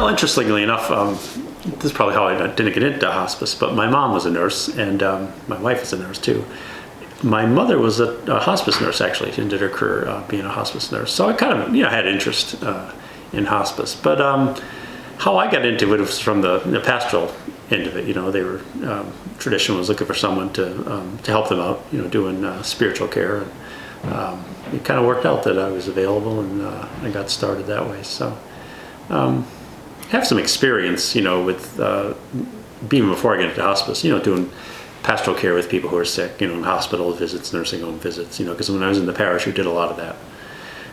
Well, interestingly enough, this is probably how I didn't get into hospice, but my mom was a nurse, and my wife is a nurse too. My mother was a hospice nurse, actually. She ended her career being a hospice nurse. So I kind of, had interest in hospice. But how I got into it was from the pastoral end of it. They were, Traditional was looking for someone to help them out, doing spiritual care. And it kind of worked out that I was available, and I got started that way. So I have some experience, with even before I get into hospice, doing pastoral care with people who are sick, in hospital visits, nursing home visits, because when I was in the parish, we did a lot of that.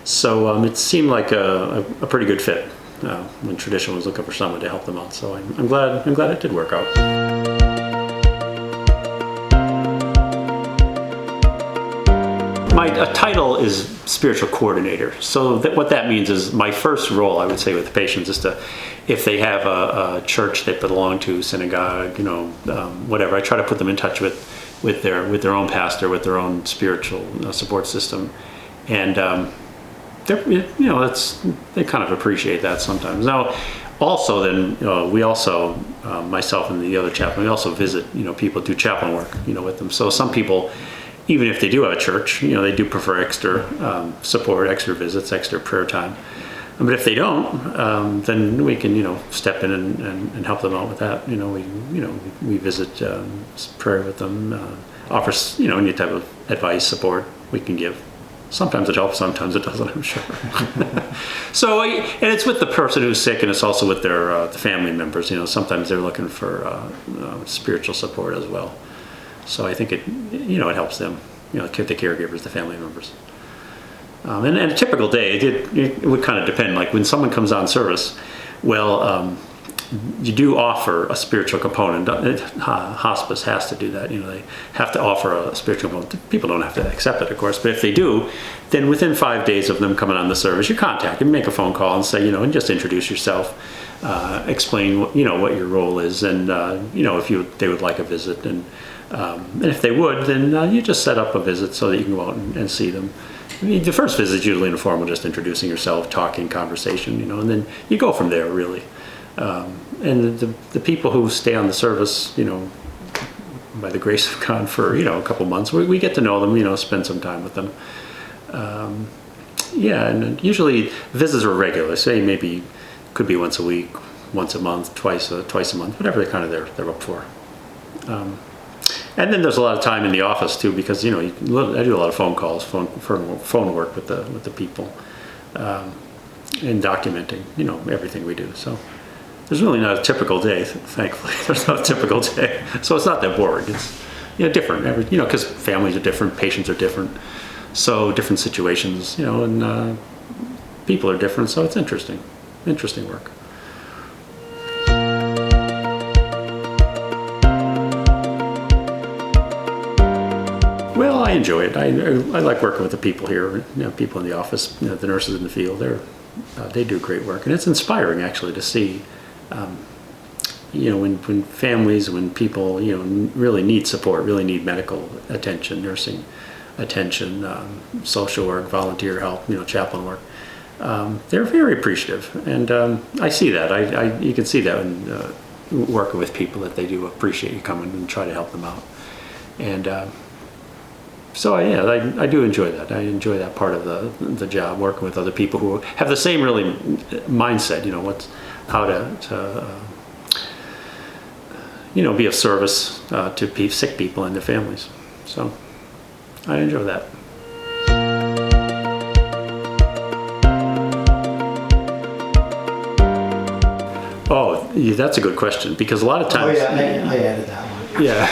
So it seemed like a pretty good fit when Traditional was looking for someone to help them out. So I'm glad it did work out. My title is spiritual coordinator. So what that means is my first role, I would say, with the patients is to, if they have a church they belong to, synagogue, whatever, I try to put them in touch with their own pastor, with their own spiritual support system, and they kind of appreciate that sometimes. Now, also then we also myself and the other chaplain, we also visit people, do chaplain work with them. So some people, even if they do have a church, they do prefer extra support, extra visits, extra prayer time. But if they don't, then we can, step in and help them out with that. We visit, pray with them, offer, any type of advice, support we can give. Sometimes it helps, sometimes it doesn't, I'm sure. So, and it's with the person who's sick, and it's also with their the family members. Sometimes they're looking for spiritual support as well. So I think it helps them, the caregivers, the family members. And a typical day, it would kind of depend. Like when someone comes on service, well, you do offer a spiritual component. Hospice has to do that. They have to offer a spiritual component. People don't have to accept it, of course, but if they do, then within 5 days of them coming on the service, you contact them, make a phone call, and say, and just introduce yourself, explain, what your role is, and if they would like a visit, and if they would, then you just set up a visit so that you can go out and see them. The first visit is usually informal, just introducing yourself, talking, conversation, and then you go from there, really. And the people who stay on the service, by the grace of God for, a couple months, we get to know them, spend some time with them. And usually visits are regular. Say maybe could be once a week, once a month, twice a month, whatever they're up for. And then there's a lot of time in the office too, because I do a lot of phone calls, phone work with the people, and documenting everything we do. So there's really not a typical day. Thankfully, there's not a typical day. So it's not that boring. It's different. Because families are different, patients are different, so different situations. And people are different. So it's interesting work. Well, I enjoy it. I like working with the people here. People in the office, the nurses in the field. They do great work, and it's inspiring actually to see. When families, when people, really need support, really need medical attention, nursing attention, social work, volunteer help, chaplain work. They're very appreciative, and I see that. You can see that when working with people, that they do appreciate you coming and try to help them out. And so I do enjoy that. I enjoy that part of the job, working with other people who have the same really mindset. How to be of service to sick people and their families. So I enjoy that. Oh, yeah, that's a good question, because a lot of times. Oh yeah, I added that one. Yeah,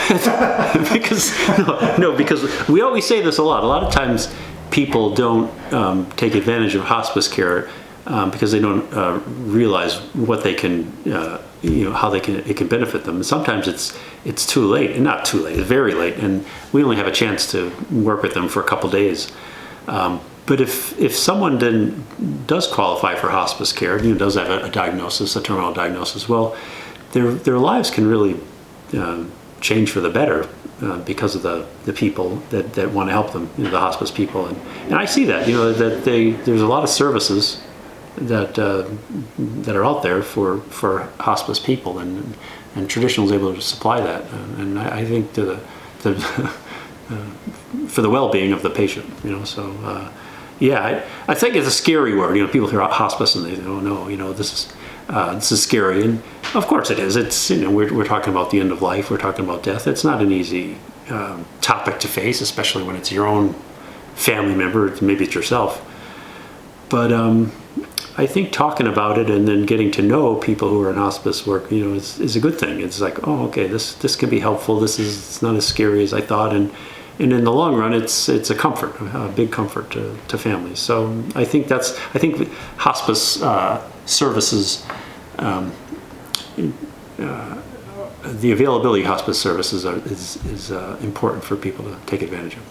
because we always say this a lot. A lot of times people don't take advantage of hospice care because they don't realize what they can, how it can benefit them. And sometimes it's too late, and not too late, it's very late, and we only have a chance to work with them for a couple days. But if someone then does qualify for hospice care, does have a diagnosis, a terminal diagnosis, well, their lives can really change for the better because of the people that want to help them, the hospice people, and I see that that there's a lot of services that are out there for hospice people, and Traditional is able to supply that, and I think for the well-being of the patient, So I think it's a scary word. People hear hospice and they say, "Oh no, this is scary," and of course it is. It's we're talking about the end of life. We're talking about death. It's not an easy topic to face, especially when it's your own family member. Maybe it's yourself, but I think talking about it and then getting to know people who are in hospice work, is a good thing. It's like, oh, okay, this can be helpful. It's not as scary as I thought, and in the long run, it's a comfort, a big comfort to families. So I think hospice services, the availability of hospice services is important for people to take advantage of.